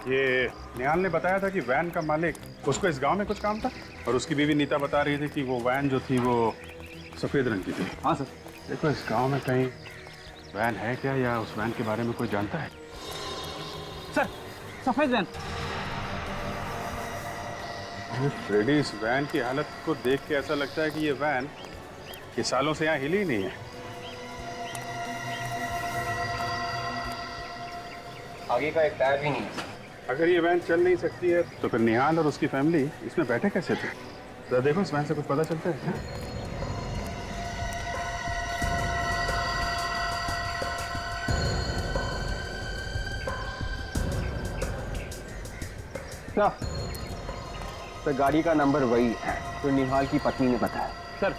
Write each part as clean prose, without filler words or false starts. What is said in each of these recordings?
ये निहाल ने बताया था कि वैन का मालिक, उसको इस गांव में कुछ काम था और उसकी बीवी नीता बता रही थी कि वो वैन जो थी वो सफ़ेद रंग की थी। हाँ सर। देखो इस गांव में कहीं वैन है क्या या उस वैन के बारे में कोई जानता है? सर सफेद वैन। फ्रेडी, इस वैन की हालत को देख के ऐसा लगता है कि ये वैन ये सालों से यहाँ हिली ही नहीं है। आगे का एक टायर भी नहीं है। अगर ये वैन चल नहीं सकती है तो फिर निहाल और उसकी फैमिली इसमें बैठे कैसे थे? जरा देखो इस वैन से कुछ पता चलता है क्या? क्या तो गाड़ी का नंबर वही है जो निहाल की पत्नी ने बताया। सर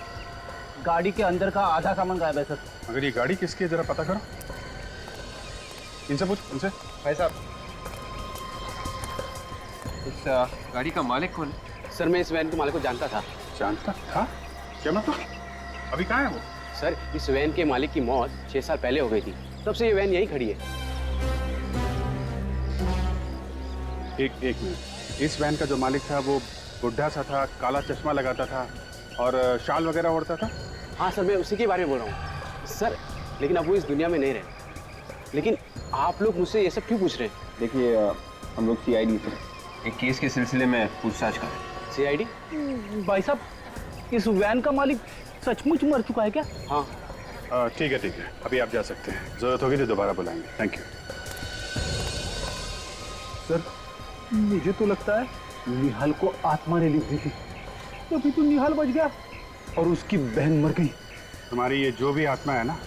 गाड़ी के अंदर का आधा सामान गायब है सर। अगर ये गाड़ी किसकी है जरा पता करो। इनसे पूछ, इनसे। भाई साहब, इस गाड़ी का मालिक कौन है? सर मैं इस वैन के मालिक को जानता था। जानता था? क्या मतलब? अभी कहाँ है वो? सर इस वैन के मालिक की मौत 6 साल पहले हो गई थी, तब से ये वैन यहीं खड़ी है। एक मिनट, इस वैन का जो मालिक था वो बुढ़ा सा था, काला चश्मा लगाता था और शाल वगैरह ओढ़ता था? हाँ सर मैं उसी के बारे में बोल रहा हूँ सर, लेकिन अब वो इस दुनिया में नहीं रहे। लेकिन आप लोग मुझसे ये सब क्यों पूछ रहे हैं? देखिए हम लोग CID थे, एक केस के सिलसिले में पूछताछ कर रहे हैं। CID? भाई साहब इस वैन का मालिक सचमुच मर चुका है क्या? हाँ ठीक है, अभी आप जा सकते हैं। जरूरत होगी तो दोबारा बुलाएंगे। Thank you. सर मुझे तो लगता है निहाल को आत्मा ने ली हुई थी, तभी तो निहाल बच गया और उसकी बहन मर गई। तुम्हारी ये जो भी आत्मा है ना,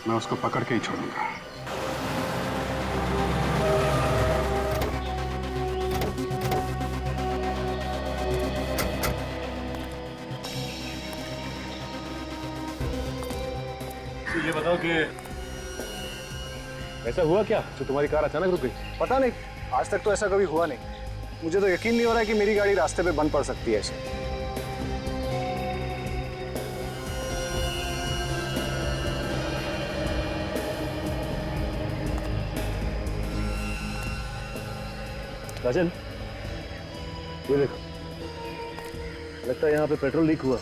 मैं उसको पकड़ के ही छोड़ूंगा। ये बताओ कि ऐसा हुआ क्या जो तुम्हारी कार अचानक रुक गई? पता नहीं, आज तक तो ऐसा कभी हुआ नहीं। मुझे तो यकीन नहीं हो रहा है कि मेरी गाड़ी रास्ते पे बंद पड़ सकती है ऐसे। राजन, ये देखो, लगता है यहाँ पे पेट्रोल लीक हुआ।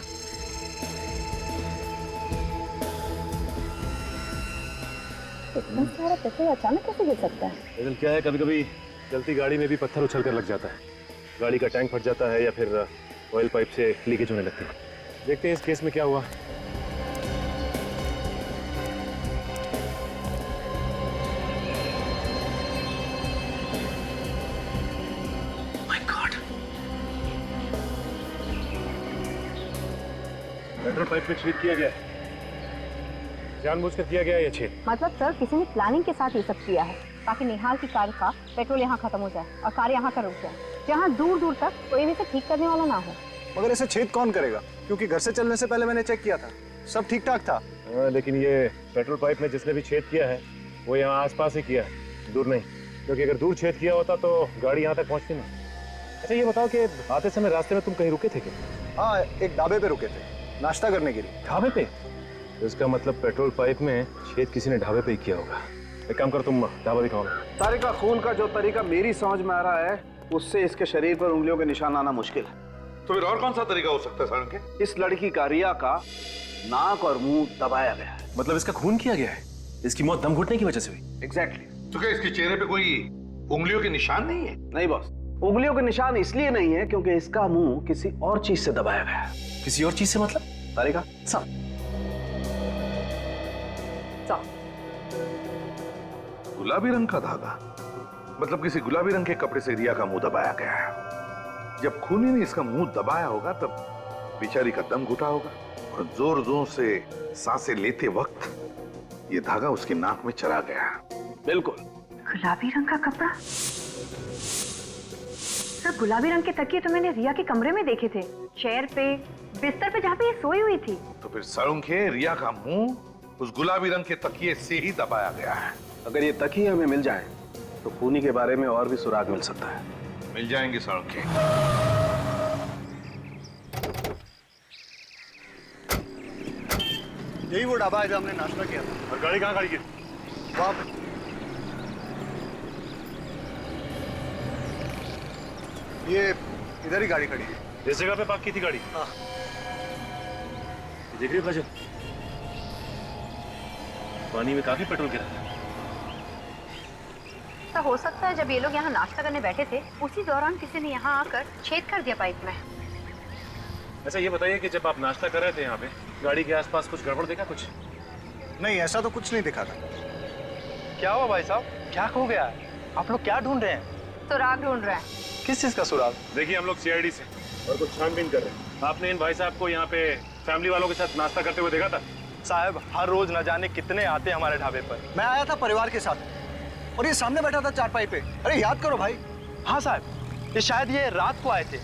इतना सारा पेट्रोल अचानक कैसे गिर सकता है? लेकिन क्या है, कभी कभी चलती गाड़ी में भी पत्थर उछल कर लग जाता है, गाड़ी का टैंक फट जाता है या फिर ऑयल पाइप से लीकेज होने लगती है। देखते हैं इस केस में क्या हुआ। पेट्रोल पाइप में छेद किया गया है, जानबूझकर किया गया है ये छेद। मतलब सर किसी ने प्लानिंग के साथ ये सब किया है ताकि निहाल की कार का पेट्रोल यहाँ खत्म हो जाए और कार यहाँ का रुक जाए, जहाँ दूर दूर तक कोई भी इसे ठीक करने वाला ना हो। मगर ऐसे छेद कौन करेगा? क्योंकि घर से चलने से पहले मैंने चेक किया था, सब ठीक ठाक था। लेकिन ये पेट्रोल पाइप में जिसने भी छेद किया है वो यहाँ आसपास ही किया है, दूर नहीं। क्योंकि अगर दूर छेद किया होता तो गाड़ी यहाँ तक पहुँचती नहीं। अच्छा ये बताओ कि आते समय रास्ते में तुम कहीं रुके थे क्या? हाँ, एक ढाबे पे रुके थे नाश्ता करने के लिए। ढाबे पे? तो इसका मतलब पेट्रोल पाइप में छेद किसी ने ढाबे पे ही किया होगा। एक काम कर, तुम ढाबा दिखाओ। तारिका खून का जो तरीका मेरी समझ में आ रहा है, उससे इसके शरीर पर उंगलियों के निशान आना मुश्किल है। तो फिर और कौन सा तरीका हो सकता है सारण के? इस लड़की का रिया का नाक और मुंह दबाया गया है। मतलब इसका खून किया गया है? इसकी मौत दम घुटने की वजह से हुई? एग्जैक्टली। तो क्या इसके चेहरे पे कोई उंगलियों के निशान नहीं है? नहीं बॉस, उंगलियों के निशान इसलिए नहीं है क्योंकि इसका मुंह किसी और चीज से दबाया गया है। किसी और चीज से मतलब? तारिका गुलाबी रंग का धागा, मतलब किसी गुलाबी रंग के कपड़े से रिया का मुंह दबाया गया है। जब खूनी ने इसका मुंह दबाया होगा तब बेचारी का दम घुटा होगा और जोर जोर से सांसें लेते वक्त ये धागा उसकी नाक में चला गया। बिल्कुल। गुलाबी रंग का कपड़ा? सर गुलाबी रंग के तकिए तो मैंने रिया के कमरे में देखे थे, चेयर पे, बिस्तर पे जहाँ पे ये सोई हुई थी। तो फिर साळुंखे, रिया का मुंह उस गुलाबी रंग के तकिए से ही दबाया गया है। अगर ये तकिए हमें मिल जाए तो खूनी के बारे में और भी सुराग मिल सकता है। मिल जाएंगे साळुंखे। यही वो ढाबा है जहाँ हमने नाश्ता किया था। और गाड़ी कहाँ खड़ी की? वहाँ पे। ये इधर ही गाड़ी खड़ी है। इस जगह पे पार्क की थी गाड़ी? हाँ। देख रही हो काजल, पानी में काफी पेट्रोल गिरा था। तो हो सकता है जब ये लोग यहाँ नाश्ता करने बैठे थे उसी दौरान किसी ने यहाँ आकर छेद कर दिया पाइप में। अच्छा ये बताइए कि जब आप नाश्ता कर रहे थे यहाँ पे, गाड़ी के आसपास कुछ गड़बड़ देखा कुछ? नहीं, ऐसा तो कुछ नहीं दिखा था। क्या हुआ भाई साहब, क्या हो गया है? आप लोग क्या ढूंढ रहे हैं? सुराग ढूंढ रहे हैं। किस चीज का सुराग? देखिए हम लोग सीआईडी से और कुछ छानबीन कर रहे हैं। आपने इन भाई साहब को यहाँ पे फैमिली वालों के साथ नाश्ता करते हुए देखा था? साहब हर रोज न जाने कितने आते हैं हमारे ढाबे पर। मैं आया था परिवार के साथ और ये सामने बैठा था चारपाई पे। अरे याद करो भाई। हाँ साहब, ये शायद ये रात को आए थे।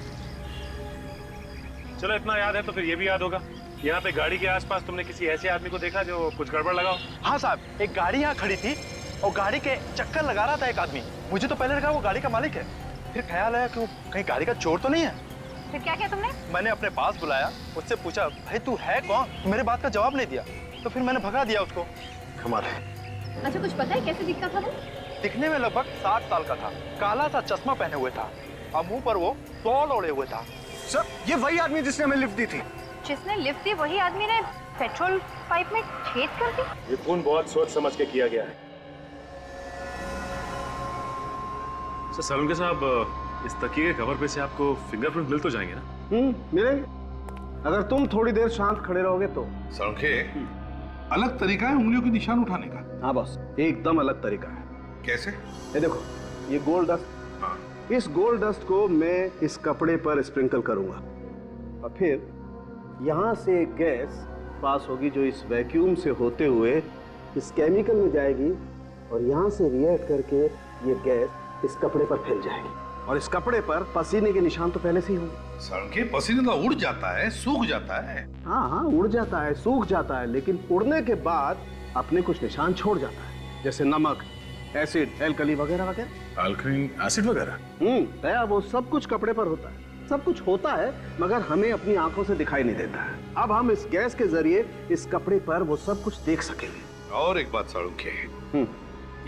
चलो इतना याद है तो फिर ये भी याद होगा, यहाँ पे गाड़ी के आसपास तुमने किसी ऐसे आदमी को देखा जो कुछ गड़बड़ लगा हो? हाँ साहब, एक गाड़ी यहाँ खड़ी थी और गाड़ी के चक्कर लगा रहा था एक आदमी। मुझे तो पहले लगा वो गाड़ी का मालिक है, फिर ख्याल आया कि वो कहीं गाड़ी का चोर तो नहीं है। फिर क्या किया तुमने? मैंने अपने पास बुलाया, उससे पूछा भाई तू है कौन? मेरे बात का जवाब नहीं दिया, तो फिर मैंने भगा दिया उसको। कमाल है। अच्छा कुछ पता है कैसे दिखता था वो? दिखने में लगभग 60 साल का था, काला सा चश्मा पहने हुए था और मुंह पर वो तौल ओढ़े हुए था। सर, ये वही आदमी जिसने हमें लिफ्ट दी थी। जिसने लिफ्ट दी वही आदमी ने पेट्रोल पाइप में छेद कर दी? ये खून बहुत सोच समझ के किया गया है। सलून के साहब, इस तकिए के कवर पे से आपको फिंगरप्रिंट मिल तो जाएंगे ना? मिलेंगे, अगर तुम थोड़ी देर शांत खड़े रहोगे तो। सड़के अलग तरीका है उंगलियों के निशान उठाने का। हाँ बॉस, एकदम अलग तरीका है। कैसे? ये देखो, ये गोल्ड डस्ट। हाँ। इस गोल्ड डस्ट को मैं इस कपड़े पर स्प्रिंकल करूंगा और फिर यहाँ से एक गैस पास होगी जो इस वैक्यूम से होते हुए इस केमिकल में जाएगी और यहाँ से रिएक्ट करके ये गैस इस कपड़े पर फैल जाएगी और इस कपड़े पर पसीने के निशान तो पहले से ही होंगे। सड़के पसीने तो उड़ जाता है, सूख जाता है। हाँ हाँ, उड़ जाता है, सूख जाता है, लेकिन उड़ने के बाद अपने कुछ निशान छोड़ जाता है, जैसे नमक, एसिड, एल्कली वगैरह वगैरह। अल्कलीन एसिड वगैरह? दया, वो सब कुछ कपड़े पर होता है, सब कुछ होता है, मगर हमें अपनी आंखों से दिखाई नहीं देता है। अब हम इस गैस के जरिए इस कपड़े पर वो सब कुछ देख सकेंगे। और एक बात सड़के,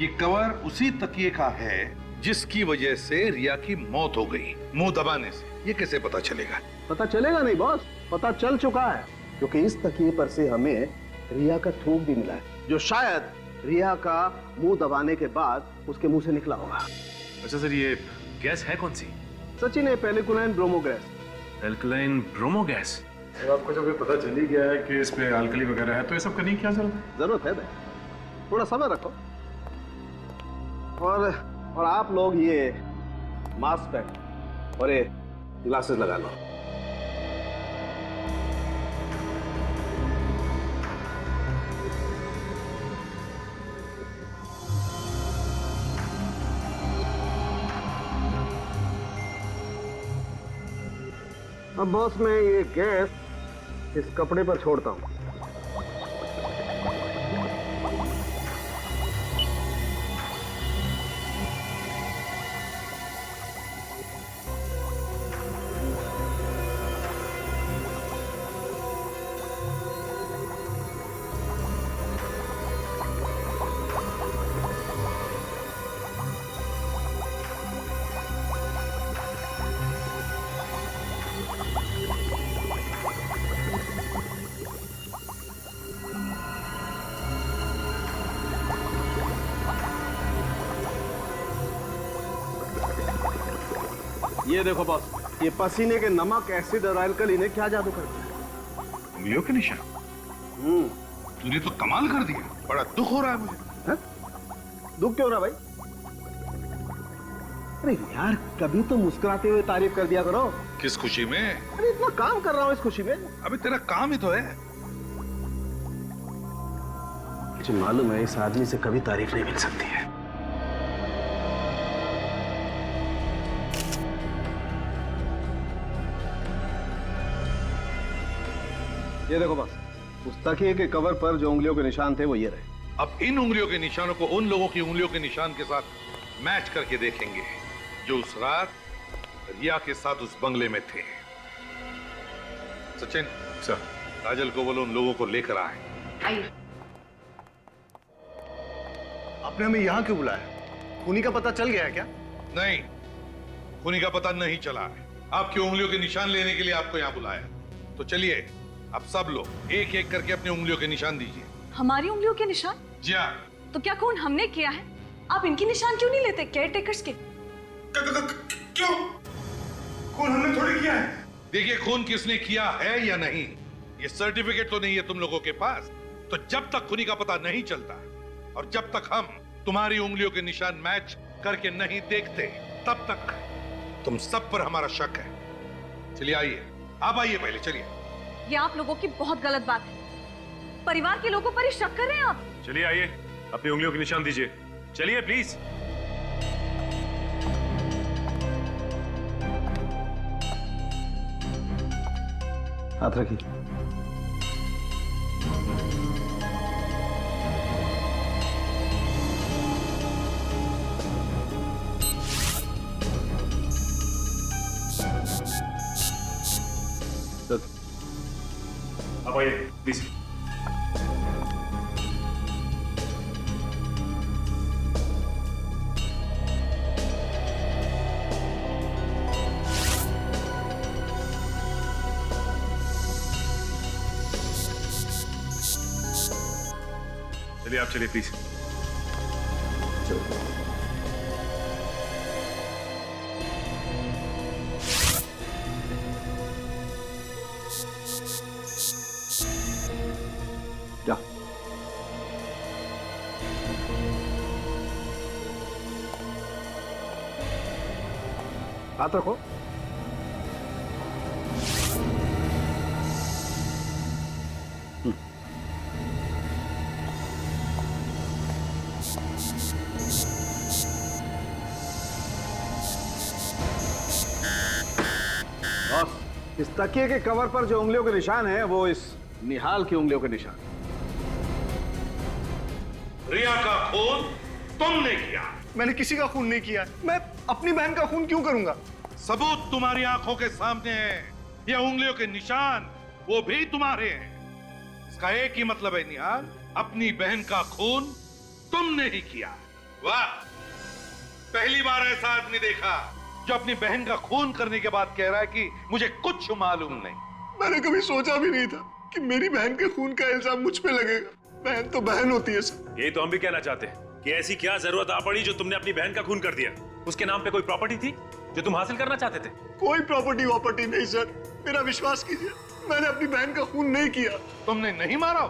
ये कवर उसी तकिए का है जिसकी वजह से रिया की मौत हो गई, मुंह दबाने से। ये कैसे पता चलेगा? पता चलेगा नहीं बॉस, पता चल चुका है, क्योंकि इस तकिए पर से हमें रिया का थूक भी मिला है, जो शायद रिया का मुंह दबाने के बाद उसके मुंह से निकला होगा। अच्छा सर, ये गैस है कौन सी? सचिन, है पेलिकुलाइन bromo gas. Alkaline bromo gas? तो आपको जब ये पता चल ही गया है कि इस पे अल्कली वगैरह है तो ये सब करने की क्या जरूरत है? जरूरत है, थोड़ा समय रखो और आप लोग ये मास्क पहनो और ये ग्लासेस लगा लो। अब बॉस, मैं ये गैस इस कपड़े पर छोड़ता हूं। ये देखो बॉस, ये पसीने के नमक, एसिड और अल्कली ने क्या जादू कर दिया। उंगलियों के निशान? तूने तो कमाल कर दिया, बड़ा दुख हो रहा है मुझे। है? दुख क्यों रहा भाई? अरे यार, कभी तो मुस्कुराते हुए तारीफ कर दिया करो। किस खुशी में? अरे इतना काम कर रहा हूँ इस खुशी में। अबे तेरा काम ही तो है। मुझे मालूम है इस आदमी से कभी तारीफ नहीं मिल सकती है। ये देखो बस, उस तकिए के कवर पर जो उंगलियों के निशान थे वो ये रहे। अब इन उंगलियों के निशानों को उन लोगों की उंगलियों के निशान के साथ मैच करके देखेंगे जो उस रात रिया के साथ उस बंगले में थे। सचिन सर, काजल को बोलो उन लोगों को लेकर आए। आइए। आपने हमें यहाँ क्यों बुलाया? खूनी का पता चल गया है क्या? नहीं, खूनी का पता नहीं चला है। आपकी उंगलियों के निशान लेने के लिए आपको यहाँ बुलाया। तो चलिए अब सब लोग एक एक करके अपनी उंगलियों के निशान दीजिए। हमारी उंगलियों के निशान? जी हाँ। तो क्या खून हमने किया है? आप इनके निशान क्यों नहीं लेते, केयर टेकर्स के? क्यों? खून हमने थोड़ी किया है। देखिए, खून किसने किया है या नहीं, ये सर्टिफिकेट तो नहीं है तुम लोगों के पास। तो जब तक खूनी का पता नहीं चलता और जब तक हम तुम्हारी उंगलियों के निशान मैच करके नहीं देखते, तब तक तुम सब पर हमारा शक है। चलिए आइए, आप आइए पहले, चलिए। ये आप लोगों की बहुत गलत बात है। परिवार के लोगों पर ही शक कर रहे हैं आप। चलिए आइए, अपनी उंगलियों के निशान दीजिए। चलिए प्लीज। हाथ रखिए। आप आइए प्लीज। चलिए आप चलिए प्लीज। जा। हाथ रखो। बॉस, इस तकिए के कवर पर जो उंगलियों के निशान है वो इस निहाल की उंगलियों के निशान। रिया का खून तुमने किया। मैंने किसी का खून नहीं किया। मैं अपनी बहन का खून क्यों करूंगा? सबूत तुम्हारी आंखों के सामने है। ये उंगलियों के निशान वो भी तुम्हारे हैं। इसका एक ही मतलब है निहाल, अपनी बहन का खून तुमने ही किया। वाह, पहली बार ऐसा आदमी देखा जो अपनी बहन का खून करने के बाद कह रहा है कि मुझे कुछ मालूम नहीं। मैंने कभी सोचा भी नहीं था कि मेरी बहन के खून का इल्जाम मुझ पे लगेगा। बहन तो बहन होती है सर। यही तो हम भी कहना चाहते हैं कि ऐसी क्या जरूरत आ पड़ी जो तुमने अपनी बहन का खून कर दिया। उसके नाम पे कोई प्रॉपर्टी थी जो तुम हासिल करना चाहते थे? कोई प्रॉपर्टी वॉपर्टी नहीं सर, मेरा विश्वास कीजिए, मैंने अपनी बहन का खून नहीं किया। तुमने नहीं मारा?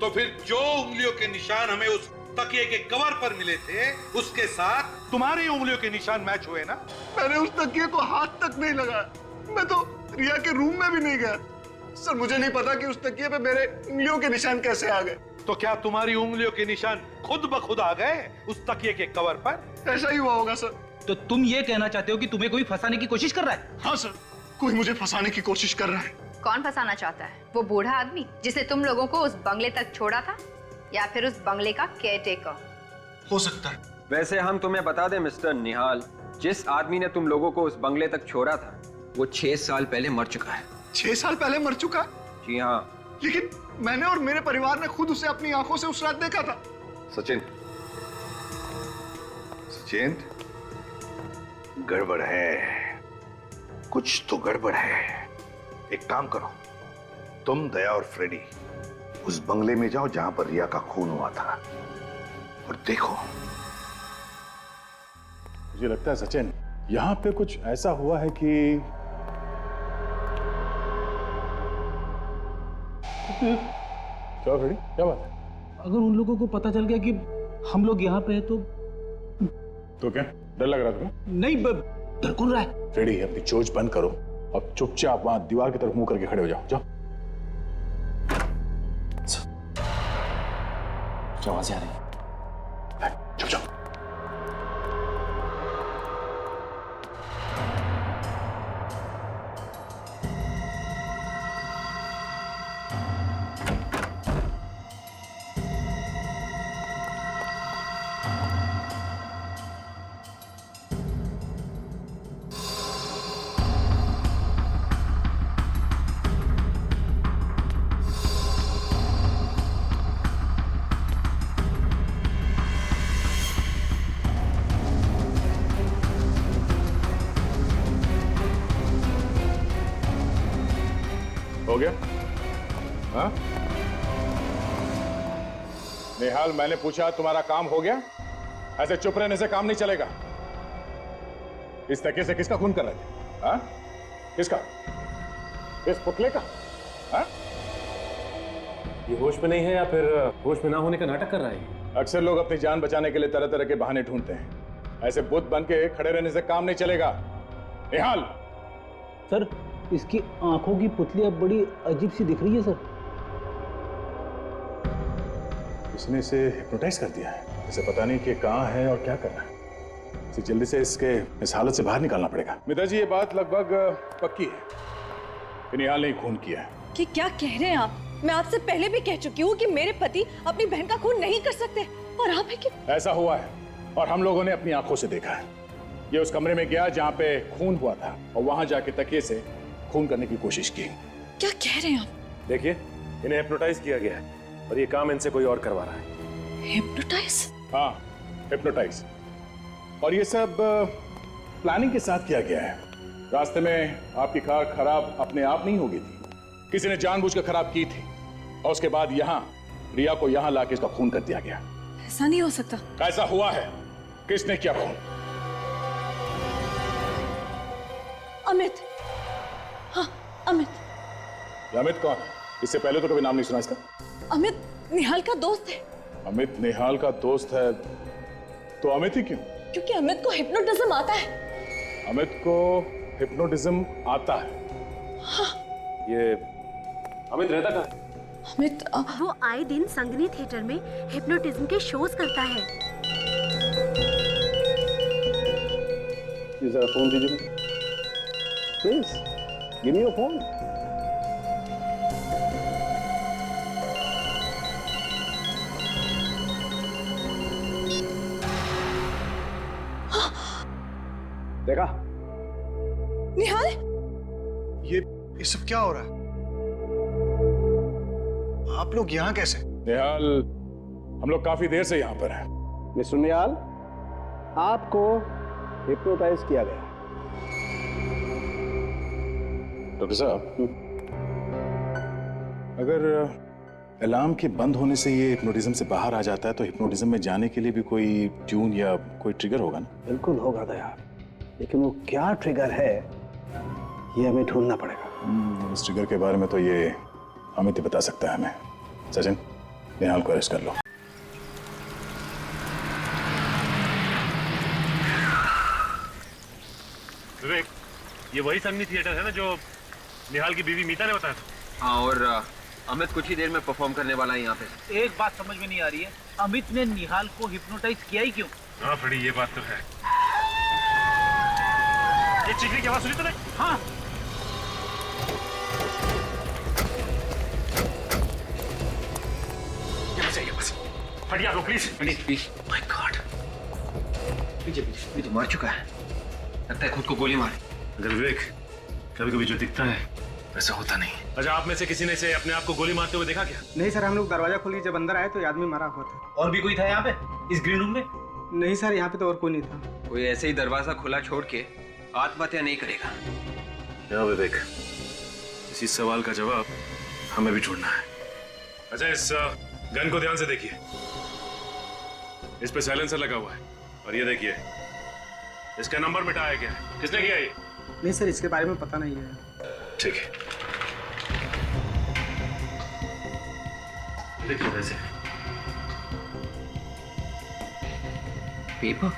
तो फिर जो उंगलियों के निशान हमें उस तकिए के कवर पर मिले थे, उसके साथ तुम्हारी उंगलियों के निशान मैच हुए ना? मैंने उस तकिए को हाथ तक नहीं लगाया। मैं तो रिया के रूम में भी नहीं गया। सर, मुझे नहीं पता कि उस तकिए पे मेरे उंगलियों के निशान कैसे आ गए। तो क्या तुम्हारी उंगलियों के निशान खुद ब खुद आ गए उस तकिए के कवर पर? ऐसा ही हुआ होगा सर। तो तुम ये कहना चाहते हो कि तुम्हें कोई फंसाने की कोशिश कर रहा है? हाँ सर, कोई मुझे फंसाने की कोशिश कर रहा है। कौन फंसाना चाहता है? वो बूढ़ा आदमी जिसने तुम लोगों को उस बंगले तक छोड़ा था, या फिर उस बंगले का केयरटेकर? हो सकता है। वैसे हम तुम्हें बता दें मिस्टर निहाल, जिस आदमी ने तुम लोगों को उस बंगले तक छोड़ा था वो 6 साल पहले मर चुका है। 6 साल पहले मर चुका? जी हाँ। लेकिन मैंने और मेरे परिवार ने खुद उसे अपनी आंखों से उस रात देखा था। सचिन, सचिन, गड़बड़ है, कुछ तो गड़बड़ है। एक काम करो, तुम, दया और फ्रेडी उस बंगले में जाओ जहां पर रिया का खून हुआ था और देखो। मुझे लगता है सचिन, यहाँ पे कुछ ऐसा हुआ है कि क्या फ्रेडी, क्या बात है? अगर उन लोगों को पता चल गया कि हम लोग यहाँ पे हैं तो क्या डर लग रहा तुम्हें? नहीं, डर कौन रहा है? फ्रेडी, अपनी चोंच बंद करो और चुपचाप वहां दीवार की तरफ मुंह करके खड़े हो जाओ। जाओ आवाज़ें आ रही है। चुप जाओ। हो गया? हाँ? निहाल, मैंने पूछा तुम्हारा काम हो गया? ऐसे चुप रहने से काम नहीं चलेगा। इस तकिए से किसका खून कर रहे थे? हाँ? किसका? इस पुतले का? हाँ? ये होश में नहीं है या फिर होश में ना होने का नाटक कर रहा है? अक्सर लोग अपनी जान बचाने के लिए तरह तरह के बहाने ढूंढते हैं। ऐसे बुत बन के खड़े रहने से काम नहीं चलेगा। निहाल! सर, इसकी आंखों की पुतली अब बड़ी अजीब सी दिख रही है सर। उसने इसे हिप्नोटाइज कर दिया है। इसे पता नहीं कि कहाँ है और क्या कर रहा है। इसे जल्दी से इस हालत से बाहर निकालना पड़ेगा। मिता जी, ये बात लगभग पक्की है कि निहाल ने खून किया है। कि क्या कह रहे हैं आप? मैं आपसे पहले भी कह चुकी हूँ कि मेरे पति अपनी बहन का खून नहीं कर सकते, और आप है कि ऐसा हुआ है और हम लोगों ने अपनी आंखों से देखा है। ये उस कमरे में गया जहाँ पे खून हुआ था और वहां जाके तकिए से खून करने की कोशिश की। क्या कह रहे हैं आप? देखिए, इन्हें हिप्नोटाइज किया गया है और ये काम इनसे कोई और करवा रहा है। हिप्नोटाइज? हाँ, हिप्नोटाइज। और ये सब प्लानिंग के साथ किया गया है। रास्ते में आपकी कार खराब अपने आप नहीं हो गई थी, किसी ने जानबूझकर खराब की थी और उसके बाद यहाँ रिया को यहाँ लाके इसका खून कर दिया गया। ऐसा नहीं हो सकता। ऐसा हुआ है। किसने किया खून? अमित। हाँ, अमित। ये अमित कौन है? इससे पहले तो कभी नाम नहीं सुना इसका। अमित निहाल का दोस्त है। अमित निहाल का दोस्त है तो अमित ही क्यों? क्योंकि अमित को हिप्नोटिज्म आता है। अमित को हिप्नोटिज्म आता है? हाँ। ये अमित रहता कहाँ? अमित वो आए दिन संगनी थिएटर में हिप्नोटिज्म के शोज करता है। जरा फोन दीजिए please, give me your phone. देखा? निहाल, ये सब क्या हो रहा है? आप लोग यहाँ कैसे? निहाल, हम लोग काफी देर से यहाँ पर हैं। मिस्टर निहाल, आपको हिप्नोटाइज किया गया। डॉक्टर साहब, अगर अलार्म के बंद होने से ये हिप्नोटिज्म से बाहर आ जाता है तो हिप्नोटिज्म में जाने के लिए भी कोई ट्यून या कोई ट्रिगर होगा ना? बिल्कुल होगा दया, लेकिन वो क्या ट्रिगर है ये हमें ढूंढना पड़ेगा। इस ट्रिगर के बारे में तो ये अमित ही बता सकता है हमें। सचिन, निहाल को अरेस्ट कर लो। विवेक, ये वही संगनी थिएटर है ना जो निहाल की बीवी मीता ने बताया था? हाँ, और अमित कुछ ही देर में परफॉर्म करने वाला है यहाँ पे। एक बात समझ में नहीं आ रही है, अमित ने निहाल को हिप्नोटाइज किया ही क्यों? हाँ फ्रेडी, ये बात तो है। ये चीखने की आवाज सुनी तूने? हाँ। हटिया लो प्लीज। प्लीज। माय गॉड, ये तो मार चुका है। लगता है खुद को गोली मारी। अगर विवेक, कभी कभी जो दिखता है वैसा होता नहीं। अच्छा, आप में से किसी ने से अपने आप को गोली मारते हुए देखा क्या? नहीं सर, हम लोग दरवाजा खोली जब अंदर आए तो ये आदमी मरा हुआ था। और भी कोई था यहाँ पे इस ग्रीन रूम में? नहीं सर, यहाँ पे तो और कोई नहीं था। कोई ऐसे ही दरवाजा खुला छोड़ के आत्महत्या नहीं करेगा। क्या विवेक, इसी सवाल का जवाब हमें भी ढूंढना है। अच्छा, इस गन को ध्यान से देखिए। इस पे साइलेंसर लगा हुआ है और ये देखिए, इसका नंबर मिटाया गया है। किसने किया ये? नहीं सर, इसके बारे में पता नहीं है। ठीक है, देखिए वैसे पेपर।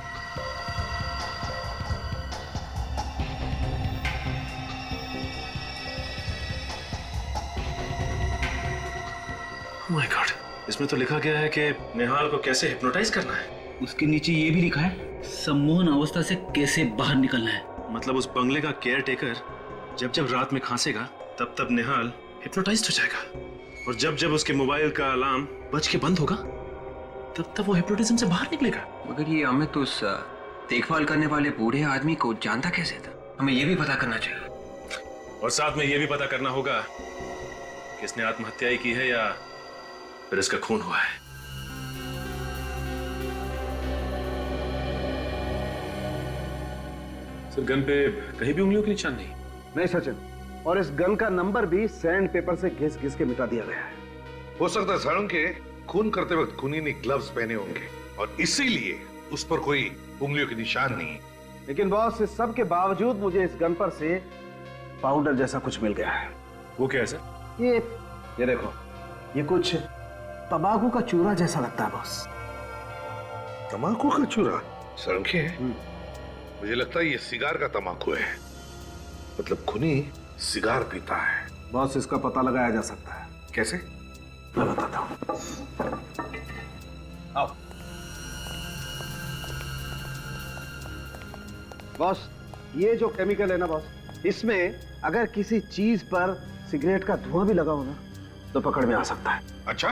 माय गॉड, इसमें तो लिखा गया है कि निहाल को कैसे हिप्नोटाइज करना है। उसके नीचे ये भी लिखा है, सम्मोहन अवस्था से कैसे बाहर निकलना है। मतलब उस बंगले का केयर टेकर जब जब रात में खांसेगा तब तब निहाल हिप्नोटाइज्ड हो जाएगा, और जब जब उसके मोबाइल का अलार्म बज के बंद होगा तब तब वो हिप्नोटिज्म से बाहर निकलेगा। मगर ये अमित उस देखभाल करने वाले बूढ़े आदमी को जानता कैसे था? हमें ये भी पता करना चाहिए। और साथ में ये भी पता करना होगा कि इसने आत्महत्या ही की है या फिर इसका खून हुआ है। सर, गन पे कहीं भी उंगलियों के निशान नहीं? नहीं सचिन, और इस गन का नंबर भी सैंड पेपर से घिस घिस के मिटा दिया गया है। हो सकता है साळुंखे खून करते वक्त खूनी ने ग्लव्स पहने होंगे और इसीलिए उस पर कोई उंगलियों के निशान नहीं। लेकिन बॉस, इस सब के बावजूद मुझे इस गन पर से पाउडर जैसा कुछ मिल गया है। वो क्या है सर? ये देखो, ये कुछ तंबाकू का चूरा जैसा लगता है बॉस। तंबाकू का चूरा? साळुंखे, मुझे लगता है ये सिगार का तंबाकू है। मतलब खूनी सिगार पीता है। बॉस, इसका पता लगाया जा सकता है। कैसे? मैं बताता हूं। आओ बॉस, ये जो केमिकल है ना बॉस, इसमें अगर किसी चीज पर सिगरेट का धुआं भी लगा हो ना तो पकड़ में आ सकता है। अच्छा,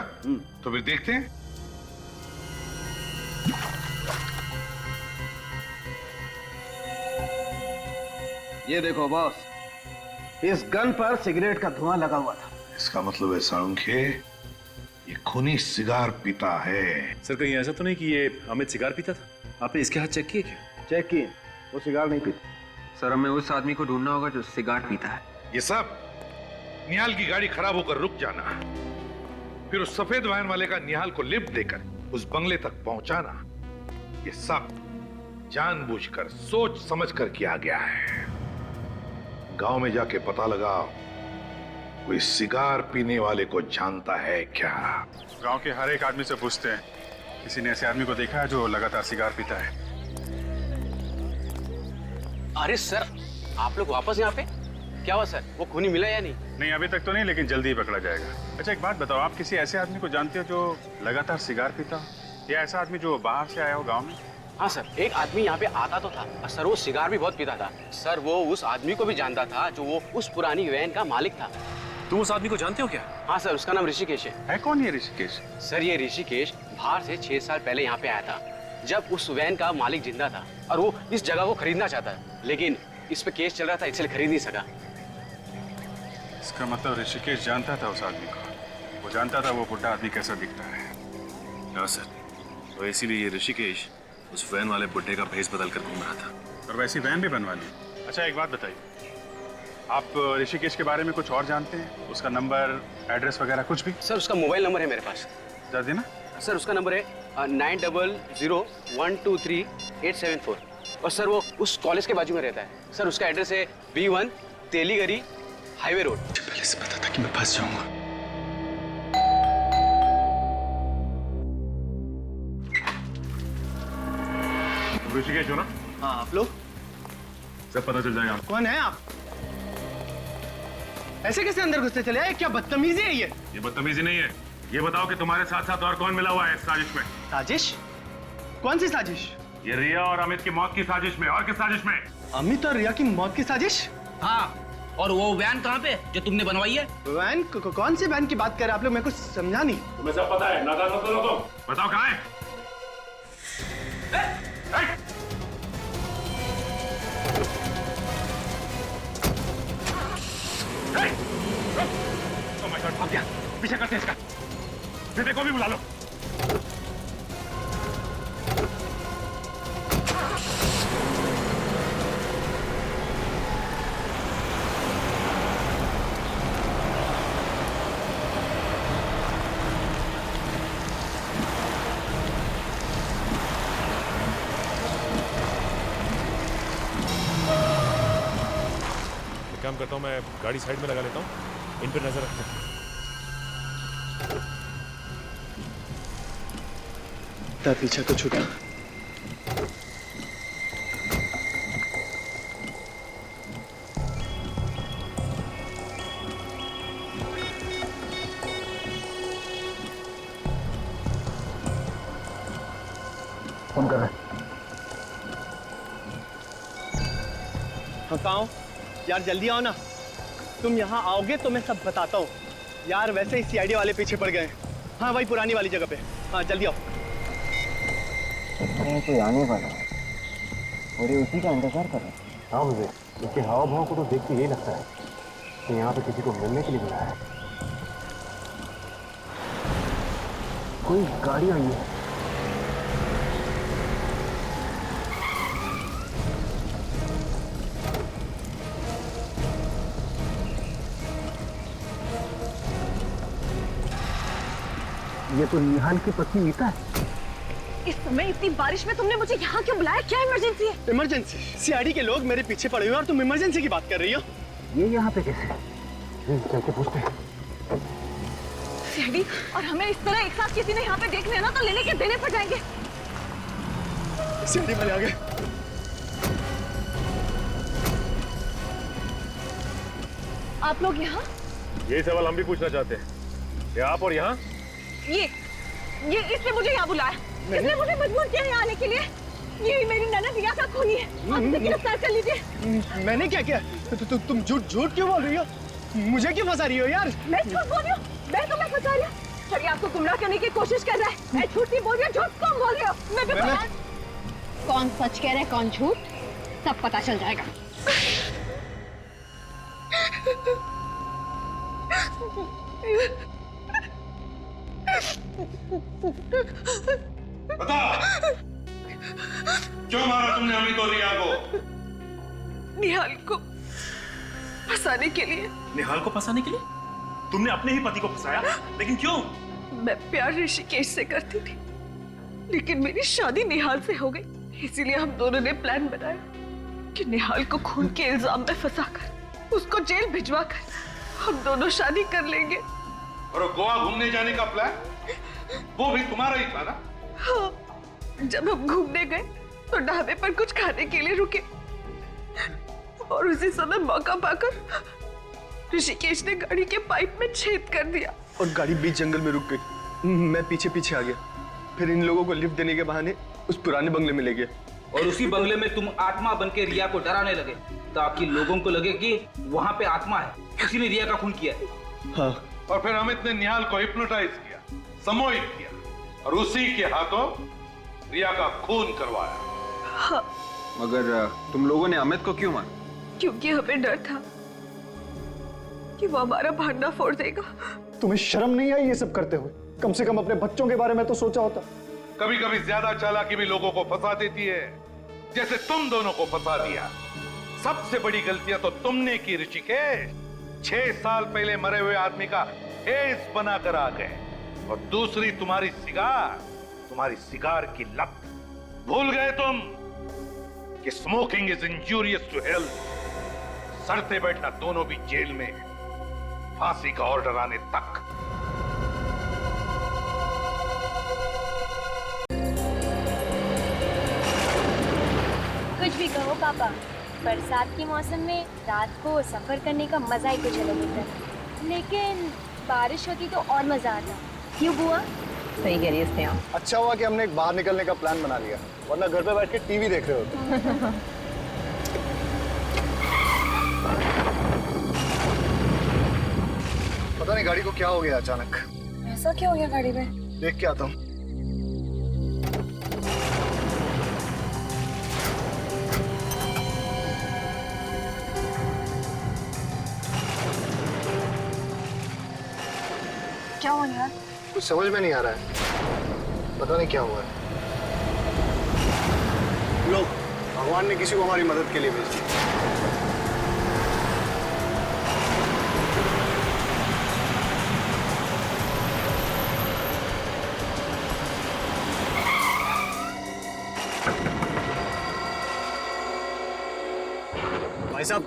तो फिर देखते हैं। ये देखो बॉस, इस गन पर सिगरेट का धुआं लगा हुआ था। इसका मतलब है साळुंखे ये खूनी सिगार पीता है। सर कहीं ऐसा तो नहीं कि ये अमित सिगार पीता था? आपने इसके हाथ चेक किए क्या? चेक किए, वो सिगार नहीं पीता। सर, हमें उस आदमी को ढूंढना होगा जो सिगार पीता है। ये सब निहाल की गाड़ी खराब होकर रुक जाना, फिर उस सफेद वैन वाले का निहाल को लिफ्ट देकर उस बंगले तक पहुंचाना, ये सब जानबूझकर सोच समझकर किया गया है। गांव में जाके पता लगाओ कोई सिगार पीने वाले को जानता है क्या। गांव के हर एक आदमी से पूछते हैं, किसी ने ऐसे आदमी को देखा है जो लगातार सिगार पीता है? अरे सर, आप लोग वापस यहाँ पे? क्या हुआ सर, वो खूनी मिला या नहीं? नहीं, अभी तक तो नहीं, लेकिन जल्दी ही पकड़ा जाएगा। अच्छा एक बात बताओ, आप किसी ऐसे आदमी को जानते हो जो लगातार सिगार पीता हो, या ऐसा आदमी जो बाहर से आया हो गांव में? हाँ सर, एक आदमी यहाँ पे आता तो था और सर वो सिगार भी बहुत पीता था। सर वो उस आदमी को भी जानता था जो वो उस पुरानी वैन का मालिक था। तुम उस आदमी को जानते हो क्या? हाँ सर, उसका नाम ऋषिकेश है। कौन ये ऋषिकेश? सर ये ऋषिकेश बाहर से 6 साल पहले यहाँ पे आया था, जब उस वैन का मालिक जिंदा था और वो इस जगह को खरीदना चाहता है, लेकिन इस पे केस चल रहा था इसलिए खरीद नहीं सका। इसका मतलब ऋषिकेश जानता था उस आदमी को, वो जानता था वो बुढ़ा आदमी कैसा दिखता है। हाँ सर, तो इसीलिए ये ऋषिकेश उस वैन वाले बुड्ढे का भेष बदल कर घूम रहा था। और वैसी वैन भी बनवा ली। अच्छा एक बात बताइए, आप ऋषिकेश के बारे में कुछ और जानते हैं? उसका नंबर, एड्रेस वगैरह कुछ भी? सर उसका मोबाइल नंबर है मेरे पास। बता देना। सर उसका नंबर है 9001238874 और सर वो उस कॉलेज के बाजू में रहता है। सर उसका एड्रेस है B1 तेलीगरी हाईवे रोड। पहले से पता था कि मैं फंस जाऊंगा। ऋषिकेश हो ना? हाँ, आप लोग? सब पता चल जाएगा। कौन है आप? ऐसे कैसे अंदर घुसते चले आए? क्या बदतमीजी है ये? ये बदतमीजी नहीं है। ये बताओ कि तुम्हारे साथ साथ और कौन मिला हुआ है इस साजिश में? साजिश? कौन सी साजिश? ये रिया और अमित की मौत की साजिश में। और किस साजिश में? अमित और रिया की मौत की साजिश? हाँ, और वो वैन कहाँ पे जो तुमने बनवाई है? वैन? कौन सी वैन की बात कर रहे हैं आप लोग? मेरे को समझा नहीं। तुम्हें सब पता है, नादान मत बनो तुम। बताओ कहाँ है? पीछे करते हैं इसका। बेटे को भी बुला लो। काम करता हूँ, मैं गाड़ी साइड में लगा लेता हूँ, इन पर नजर रखते हैं। पीछा तो छूटा। फोन कर रहे हैं। हाँ, कहाँ हो? यार जल्दी आओ ना। तुम यहाँ आओगे तो मैं सब बताता हूँ। यार वैसे ही CID वाले पीछे पड़ गए। हाँ, वही पुरानी वाली जगह पे। हाँ, जल्दी आओ। कोई आने वाला है और ये उसी का इंतजार कर रहे हैं। हाँ मुझे इनके हाव भाव को तो देख के यही लगता है कि यहाँ पे किसी को मिलने के लिए बुलाया है। कोई गाड़ी आई है। ये तो निहाल की पत्नी नीता है। इस समय इतनी बारिश में तुमने मुझे यहाँ क्यों बुलाया? क्या इमरजेंसी है? इमरजेंसी? सीआईडी के लोग मेरे पीछे पड़े हुए हैं और तुम इमरजेंसी की बात कर रही हो? ये यहाँ पे कैसे? चल के पूछते हैं। सीआईडी और हमें इस तरह एक साथ किसी ने यहाँ पे देख लिया ना तो लेने के देने पड़ जाएंगे। सीआईडी वाले आ गए। आप लोग यहाँ? यही सवाल हम भी पूछना चाहते हैं। क्या आप और यहाँ? ये इसने मुझे यहाँ बुलाया। इसने मुझे मजबूर किया यहाँ आने के लिए। ये मेरी ननद रिया का खूनी है। आप इसे गिरफ्तार कर लीजिए। मैंने क्या किया? तुम झूठ क्यों बोल रही हो? मुझे क्यों फंसा रही हो यार? मैं झूठ बोल रही हूँ? मैं तुम्हें फंसा रही हूँ? सर, आपको गुमराह करने की कोशिश कर रहा है। मैं झूठ नहीं बोल रही हूँ, झूठ कौन बोल रही हो? कौन सच कह रहा है, कौन झूठ, सब पता चल जाएगा। बता, क्यों मारा तुमने अमित और रिया को? निहाल को फंसाने के लिए। निहाल को फंसाने के लिए? तुमने अपने ही पति को फंसाया, लेकिन क्यों? मैं प्यार ऋषिकेश से करती थी, लेकिन मेरी शादी निहाल से हो गई। इसीलिए हम दोनों ने प्लान बनाया कि निहाल को खून के इल्जाम में फंसाकर उसको जेल भिजवाकर हम दोनों शादी कर लेंगे। और गोवा घूमने जाने का प्लान, वो भी तुम्हारा ही था ना? हाँ, जब हम घूमने गए तो ढाबे पर कुछ खाने के लिए रुके और उसी समय मौका पाकर ऋषिकेश ने गाड़ी के पाइप में छेद कर दिया और गाड़ी बीच जंगल में रुक गई। मैं पीछे पीछे आ गया। फिर इन लोगों को लिफ्ट देने के बहाने उस पुराने बंगले में ले गया। और उसी बंगले में तुम आत्मा बन के रिया को डराने लगे ताकि लोगों को लगे कि वहां पे आत्मा है, उसी ने रिया का खून किया। हाँ। और फिर अमित ने निहाल को हिप्नोटाइज किया, सम्मोहित किया और उसी के हाथों रिया का खून करवाया। हाँ। मगर तुम लोगों ने अमित को क्यों मारा? क्योंकि हमें डर था कि वो हमारा भांडा फोड़ देगा। तुम्हें शर्म नहीं आई ये सब करते हुए? कम से कम अपने बच्चों के बारे में तो सोचा होता। कभी कभी ज्यादा चालाकी भी लोगों को फंसा देती है, जैसे तुम दोनों को फंसा दिया। सबसे बड़ी गलतियां तो तुमने की ऋषिकेश। 6 साल पहले मरे हुए आदमी का फेस बनाकर आ गए। और दूसरी तुम्हारी सिगार की लत। भूल गए तुम कि smoking is injurious to health. सड़ते बैठना दोनों भी जेल में, फांसी का ऑर्डर आने तक। कुछ भी कहो पापा, बरसात के मौसम में रात को सफर करने का मजा ही कुछ अलग होता है। लेकिन बारिश होती तो और मजा आता। क्यों बुआ? सही कह रही है स्नेहा। अच्छा हुआ कि हमने एक बाहर निकलने का प्लान बना लिया, वरना घर पे बैठ के टीवी देख रहे होते। पता नहीं गाड़ी को क्या हो गया अचानक। ऐसा क्या हो गया गाड़ी में? देख के आता हूँ। क्या हुआ यार? कुछ समझ में नहीं आ रहा है, पता नहीं क्या हुआ है। लोग, भगवान ने किसी को हमारी मदद के लिए भेज दिया। भाई साहब,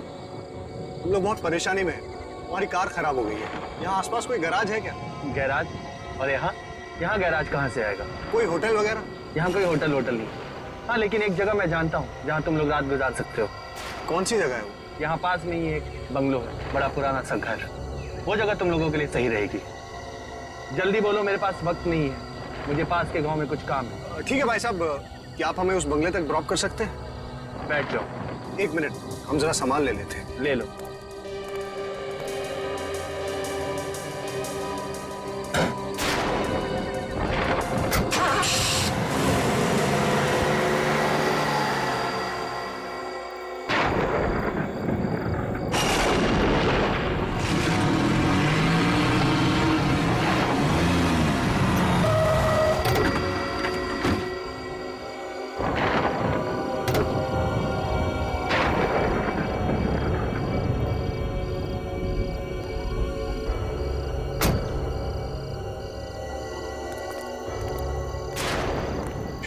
हम लोग बहुत परेशानी में हैं। हमारी कार खराब हो गई है। यहाँ आसपास कोई गैराज है क्या? गैराज? और यहाँ गैराज कहाँ से आएगा? कोई होटल वगैरह? यहाँ कोई होटल नहीं। हाँ, लेकिन एक जगह मैं जानता हूँ जहाँ तुम लोग रात गुजार सकते हो। कौन सी जगह है वो? यहाँ पास में ही एक बंगलो है, बड़ा पुराना सा घर। वो जगह तुम लोगों के लिए सही रहेगी। जल्दी बोलो, मेरे पास वक्त नहीं है, मुझे पास के गाँव में कुछ काम है। ठीक है भाई साहब, क्या आप हमें उस बंगले तक ड्रॉप कर सकते हैं? बैठ जाओ। 1 मिनट, हम जरा सामान ले लेते हैं। ले लो।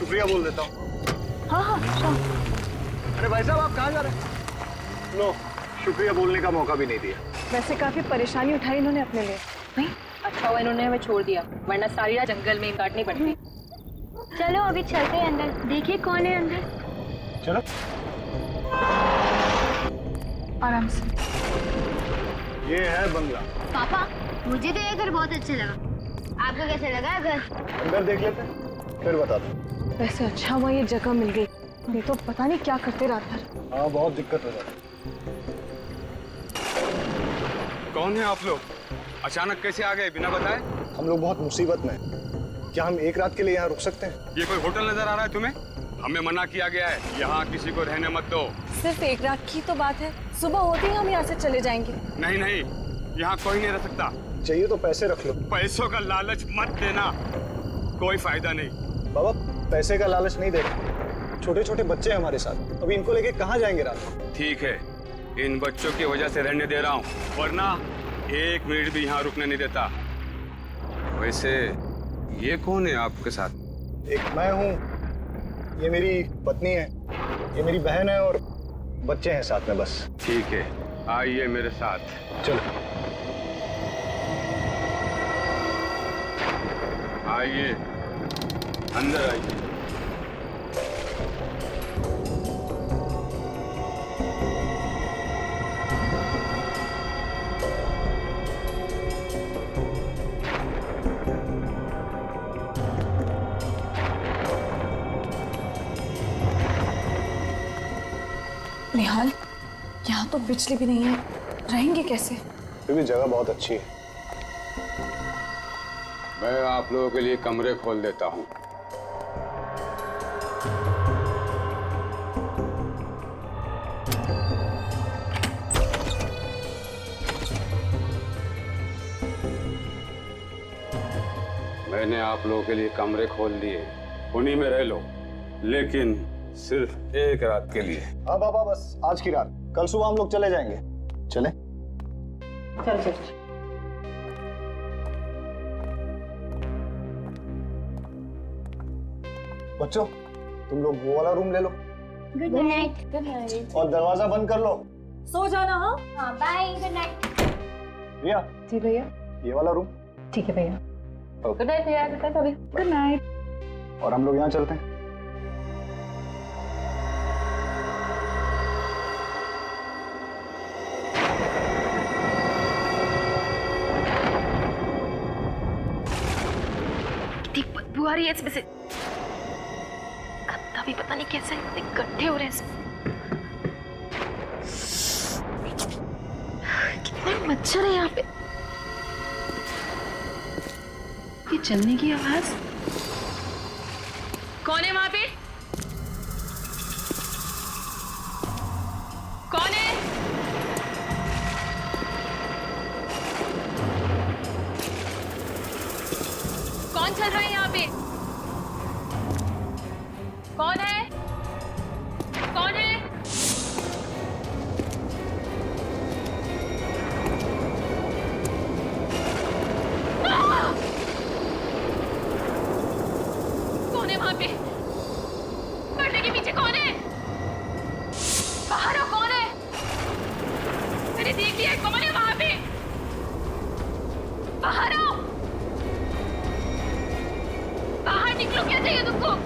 शुक्रिया बोल देता हूँ। हाँ हाँ हाँ। अरे भाई साहब आप कहाँ जा रहे हैं? लो, शुक्रिया बोलने का मौका भी नहीं दिया। वैसे काफी परेशानी उठाई इन्होंने अपने लिए। नहीं अच्छा हुआ इन्होंने हमें छोड़ दिया, वरना सारी रात जंगल में काटनी पड़ती। चलो अभी चलते हैं अंदर, देखिए कौन है अंदर। चलो आराम से। ये है बंगला। पापा मुझे तो ये घर बहुत अच्छा लगा, आपको कैसा लगा घर? अंदर देख लेते हैं फिर बताता हूँ। वैसे अच्छा हुआ ये जगह मिल गई, नहीं तो पता नहीं क्या करते रात भर। हाँ बहुत दिक्कत हो जाती। कौन है आप लोग? अचानक कैसे आ गए बिना बताए? हम लोग बहुत मुसीबत में हैं। क्या हम एक रात के लिए यहाँ रुक सकते हैं? ये कोई होटल नजर आ रहा है तुम्हें? हमें मना किया गया है, यहाँ किसी को रहने मत दो। सिर्फ एक रात की तो बात है, सुबह होते ही हम यहाँ से चले जाएंगे। नहीं नहीं, यहाँ कोई नहीं रह सकता। चाहिए तो पैसे रख लो। पैसों का लालच मत देना, कोई फायदा नहीं। बाबा पैसे का लालच नहीं दे रहे, छोटे छोटे बच्चे हैं हमारे साथ, अभी इनको लेके कहाँ जाएंगे रात में? ठीक है, इन बच्चों की वजह से रहने दे रहा हूँ, वरना 1 मिनट भी यहाँ रुकने नहीं देता। वैसे ये कौन है आपके साथ? एक मैं हूँ, ये मेरी पत्नी है, ये मेरी बहन है और बच्चे हैं साथ में बस। ठीक है, आइए मेरे साथ। चलो आइए, अंदर आइए। निहाल, यहाँ तो बिजली भी नहीं है, रहेंगे कैसे? फिर भी जगह बहुत अच्छी है। मैं आप लोगों के लिए कमरे खोल देता हूँ। मैंने आप लोगों के लिए कमरे खोल दिए, उन्हीं में रह लो, लेकिन सिर्फ 1 रात के लिए। हाँ बाबा, बस आज की रात, कल सुबह हम लोग चले जाएंगे। चले? चल चल। बच्चों तुम लोग वो वाला रूम ले लो। Good night. Good night. और दरवाजा बंद कर लो। सो जाना। हाँ हाँ बाय, गुड नाइट। रिया, जी भैया। ये वाला रूम। ठीक है भैया। गुड नाइट भैया। Good night. और हम लोग यहाँ चलते हैं। बदबू आ रही है इसमें से, गंदा भी पता नहीं कैसे इकट्ठे हो रहे हैं इसमें। कितने मच्छर है यहाँ पे। ये चलने की आवाज, कौन है वहां पे? कौन है? कौन चल रहा है यहाँ पे? कौन है? कौन है? कौन है वहां पे? पर्दे के पीछे कौन है? बाहर आओ, कौन है? मैंने देख लिया है, कौन है वहां पे? बाहर आओ, बाहर निकलो, क्या चाहिए तुमको?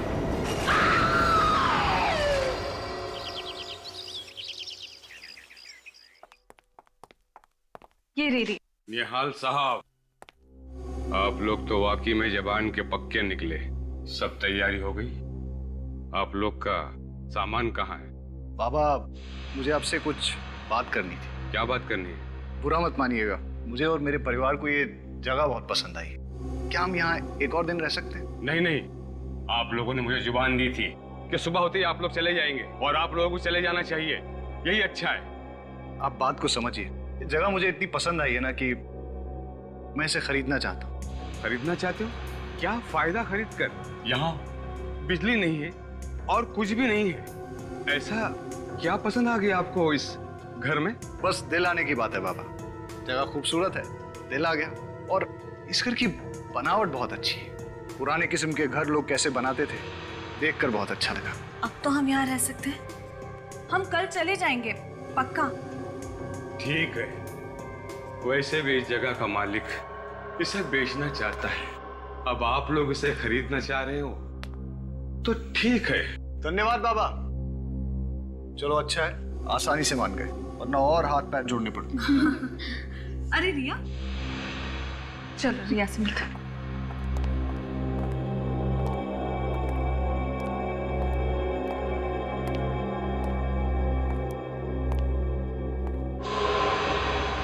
ये रेडी। निहाल साहब, आप लोग तो वाकई में जबान के पक्के निकले। सब तैयारी हो गई? आप लोग का सामान कहाँ है? बाबा मुझे आपसे कुछ बात करनी थी। क्या बात करनी है? बुरा मत मानिएगा, मुझे और मेरे परिवार को ये जगह बहुत पसंद आई। क्या हम यहाँ एक और दिन रह सकते हैं? नहीं नहीं, आप लोगों ने मुझे जुबान दी थी कि सुबह होते ही आप लोग चले जाएंगे, और आप लोगों को चले जाना चाहिए, यही अच्छा है। आप बात को समझिए, ये जगह मुझे इतनी पसंद आई है ना कि मैं इसे खरीदना चाहता हूँ। खरीदना चाहते हो? क्या फायदा खरीद कर? यहाँ बिजली नहीं है और कुछ भी नहीं है। ऐसा क्या पसंद आ गया आपको इस घर में? बस दिल आने की बात है बाबा। जगह खूबसूरत है, दिल आ गया। और इस घर की बनावट बहुत अच्छी है। पुराने किस्म के घर लोग कैसे बनाते थे देखकर बहुत अच्छा लगा। अब तो हम यहाँ रह सकते हैं। हम कल चले जाएंगे, पक्का। ठीक है, वैसे भी इस जगह का मालिक इसे बेचना चाहता है। अब आप लोग इसे खरीदना चाह रहे हो तो ठीक है। धन्यवाद बाबा। चलो अच्छा है, आसानी से मान गए, वरना और हाथ पैर जोड़ने पड़ते। अरे रिया, चलो रिया से मिलते हैं।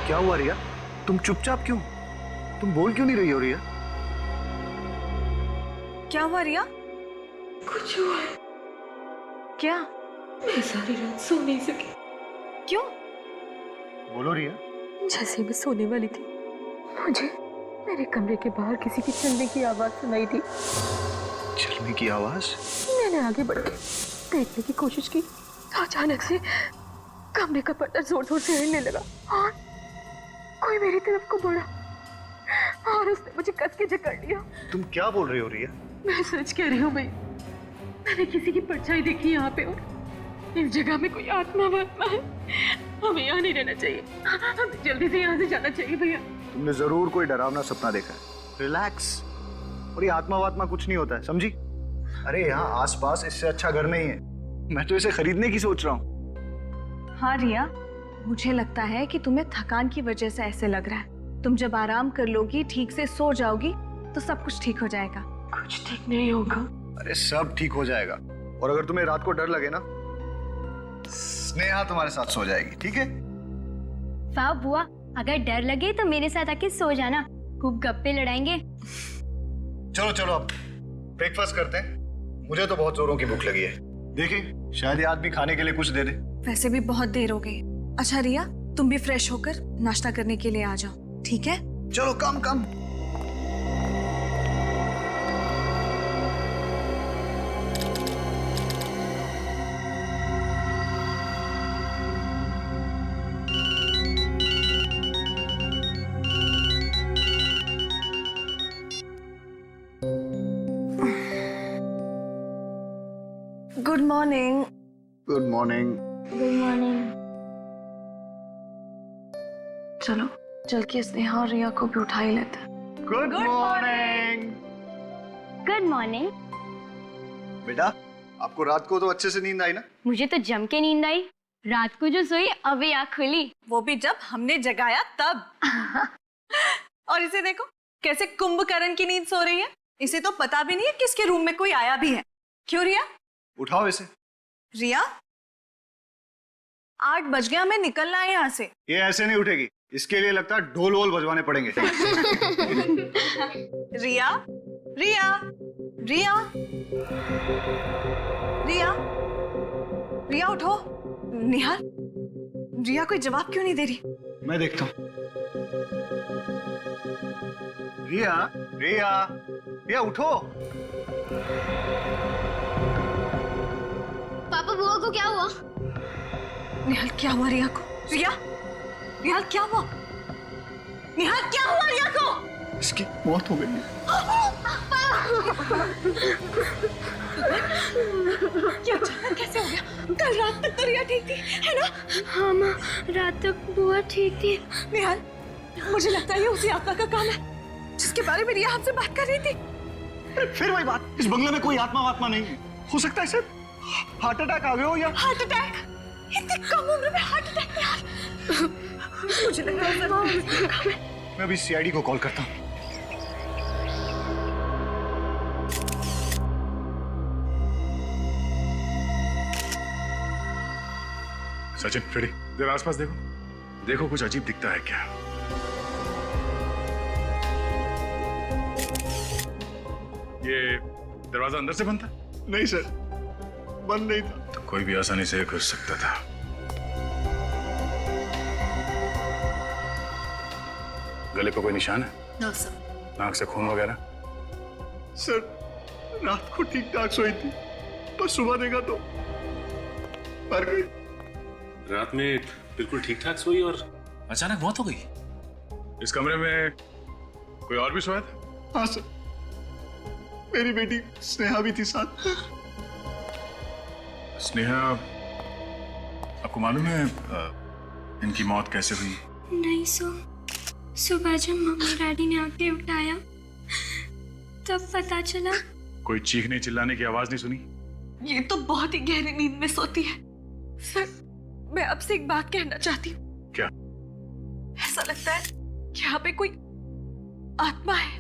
क्या हुआ रिया? तुम चुपचाप क्यों? तुम बोल क्यों नहीं रही हो रिया? क्या हुआ रिया? कुछ हुआ है। क्या? मैं सारी रात सो नहीं सकी। क्यों? बोलो रिया। जैसे मैं सोने वाली थी, मुझे मेरे कमरे के बाहर किसी की चलने की आवाज सुनाई दी। चलने की आवाज? मैंने आगे बढ़ के देखने की कोशिश की। अचानक से कमरे का पर्दा जोर जोर से हिलने लगा और कोई मेरी तरफ को बढ़ा और उसने मुझे कस के जकड़ लिया। तुम क्या बोल रही हो रिया? मैं सच कह रही हूँ भैया, मैंने किसी की परछाई देखी यहाँ पे और इस जगह में कोई आत्मा वात्मा है। हमें यहाँ नहीं रहना चाहिए, हमें जल्दी से यहाँ से जाना चाहिए भैया। तुमने जरूर कोई डरावना सपना देखा है। रिलैक्स। और ये आत्मा वात्मा कुछ नहीं होता है, समझी? अरे यहाँ आसपास इससे अच्छा घर नहीं है। मैं तो इसे खरीदने की सोच रहा हूँ। हाँ रिया, मुझे लगता है कि तुम्हें थकान की वजह से ऐसे लग रहा है। तुम जब आराम कर लोगी, ठीक से सो जाओगी, तो सब कुछ ठीक हो जाएगा। कुछ ठीक नहीं होगा। अरे सब ठीक हो जाएगा। और अगर तुम्हें रात को डर लगे ना, स्नेहा तुम्हारे साथ सो जाएगी, ठीक है? वाह बुआ, अगर डर लगे तो मेरे साथ आके सो जाना, खूब गप्पे लड़ाएंगे। चलो चलो अब ब्रेकफास्ट करते हैं। मुझे तो बहुत जोरों की भूख लगी है। देखिए, शायद ये आदमी खाने के लिए कुछ दे दे। वैसे भी बहुत देर हो गई। अच्छा रिया, तुम भी फ्रेश होकर नाश्ता करने के लिए आ जाओ, ठीक है? चलो come come. Good morning. Good morning. Good morning. चलो चल के स्नेहा और रिया को भी उठा ही लेते हैं। Good morning. Good morning. बेटा, आपको रात को तो अच्छे से नींद आई ना? मुझे तो जम के नींद आई। रात को जो सोई अभी आँख खुली, वो भी जब हमने जगाया तब। और इसे देखो कैसे कुंभकर्ण की नींद सो रही है। इसे तो पता भी नहीं है किसके रूम में कोई आया भी है। क्यों रिया? उठाओ इसे। रिया, 8 बज गया, हमें निकलना है यहाँ से। ये ऐसे नहीं उठेगी, इसके लिए लगता है ढोल वोल बजवाने पड़ेंगे। रिया, रिया, रिया, रिया, रिया उठो। निहाल, रिया कोई जवाब क्यों नहीं दे रही? मैं देखता हूँ। रिया, रिया, रिया उठो। पापा बुआ को क्या हुआ? निहाल, क्या हुआ रिया को? रिया, निहाल क्या हुआ? निहाल क्या हुआ रिया को? इसकी मौत हो गई है। क्या अचानक कैसे हो गया? कल रात तक तो रिया ठीक थी, है ना? हाँ माँ, रात तक बुआ ठीक थी। निहाल, मुझे लगता है ये उसी आत्मा का काम है जिसके बारे में रिया हमसे बात कर रही थी। अरे फिर वही बात, इस बंगले में कोई आत्मा वात्मा नहीं है। हो सकता है सिर्फ हार्ट अटैक आ गया हो या हार्ट अटैक? इतनी कम उम्र में हार्ट अटैक? यार मुझे लग रहा है मैं अभी सीआईडी को कॉल करता हूँ। सचिन, फ्रेडी, जरा आसपास देखो। देखो कुछ अजीब दिखता है क्या? ये दरवाजा अंदर से बंद था? नहीं सर, बंद नहीं था। तो कोई भी आसानी से घुस सकता था। गले पर कोई निशान है? No sir. नाक से खून वगैरह? सर, रात को ठीक ठाक सोई थी, पर सुबह देखा तो मर गई। रात में बिल्कुल ठीक ठाक सोई और अचानक मौत हो गई। इस कमरे में कोई और भी सोया था? हाँ सर, मेरी बेटी स्नेहा भी थी साथ। स्नेहा, आपको मालूम है इनकी मौत कैसे हुई? नहीं सुबह जब मम्मी डैडी ने आके उठाया तब पता चला। कोई चीखने चिल्लाने की आवाज नहीं सुनी? ये तो बहुत ही गहरी नींद में सोती है। सर, मैं आपसे एक बात कहना चाहती हूँ। क्या? ऐसा लगता है कि यहाँ पे कोई आत्मा है।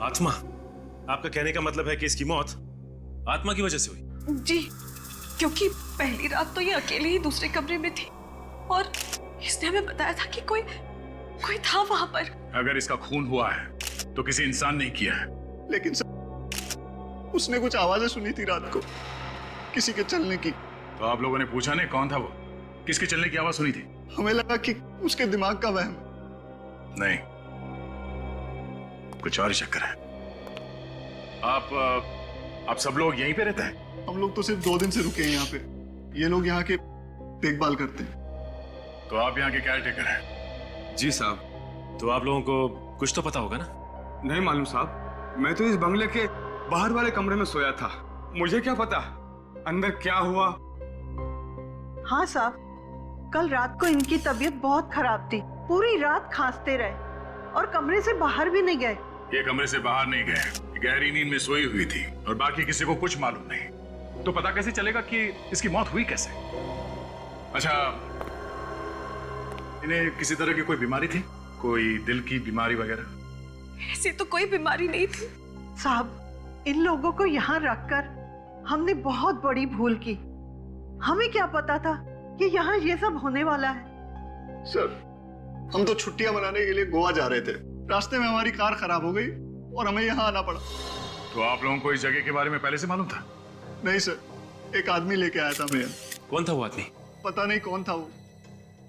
आत्मा? आपका कहने का मतलब है कि इसकी मौत आत्मा की वजह से हुई? जी, क्योंकि पहली रात तो ये अकेले ही दूसरे कमरे में थी और इसने हमें बताया था कि कोई था वहां पर। अगर इसका खून हुआ है तो किसी इंसान ने किया है। लेकिन सर, उसने कुछ आवाजें सुनी थी रात को, किसी के चलने की। तो आप लोगों ने पूछा नहीं कौन था वो? किसके चलने की आवाज सुनी थी? हमें लगा कि उसके दिमाग का वहम। नहीं, कुछ और ही चक्कर है। आप सब लोग यहीं पे रहते हैं? हम लोग तो सिर्फ 2 दिन से रुके हैं यहाँ पे। ये लोग यहाँ के देखभाल करते हैं। तो आप यहाँ के केयरटेकर हैं? जी साहब। तो आप लोगों को कुछ तो पता होगा ना? नहीं मालूम साहब, मैं तो इस बंगले के बाहर वाले कमरे में सोया था। मुझे क्या पता अंदर क्या हुआ। हाँ साहब, कल रात को इनकी तबीयत बहुत खराब थी, पूरी रात खांसते रहे और कमरे से बाहर भी नहीं गए। ये कमरे से बाहर नहीं गए, गहरी नींद में सोई हुई थी और बाकी किसी को कुछ मालूम नहीं। तो पता कैसे चलेगा कि इसकी मौत हुई कैसे? अच्छा, इन्हें किसी तरह की कोई बीमारी थी? कोई दिल की बीमारी वगैरह? ऐसी तो कोई बीमारी नहीं थी साहब। इन लोगों को यहाँ रखकर हमने बहुत बड़ी भूल की। हमें क्या पता था कि यहाँ ये सब होने वाला है। सर, हम तो छुट्टियां मनाने के लिए गोवा जा रहे थे। रास्ते में हमारी कार खराब हो गई और हमें यहाँ आना पड़ा। तो आप लोगों को इस जगह के बारे में पहले से मालूम था? नहीं सर, एक आदमी लेके आया था हमें। कौन था वो आदमी? पता नहीं कौन था वो।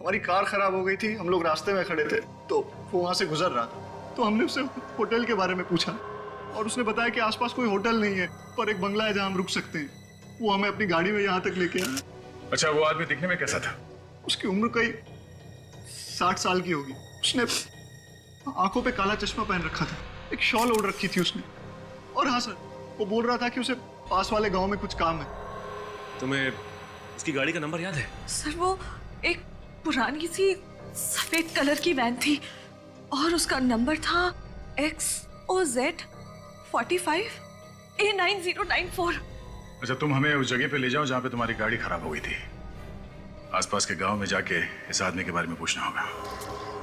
हमारी कार खराब हो गई थी, हम लोग रास्ते में खड़े थे तो वो वहां से गुजर रहा था। तो हमने उससे होटल के बारे में पूछा और उसने बताया कि आसपास कोई होटल नहीं है, पर एक बंगला है जहां हम रुक सकते हैं। वो हमें अपनी गाड़ी में यहाँ तक लेके आया। अच्छा, वो आदमी दिखने में कैसा था? उसकी उम्र कई 60 साल की होगी। उसने आंखों पे काला चश्मा पहन रखा था, एक शॉल ओढ़ रखी थी उसने। और हाँ सर, वो बोल रहा था कि उसे पास वाले गांव में कुछ काम है। तुम्हें उसकी गाड़ी का नंबर याद है? सर, वो एक पुरानी सी सफेद कलर की वैन थी और उसका नंबर था XOZ 45 A9094। अच्छा, तुम हमें उस जगह पे ले जाओ जहाँ पे तुम्हारी गाड़ी खराब हो गई थी। आसपास के गांव में जाके इस आदमी के बारे में पूछना होगा।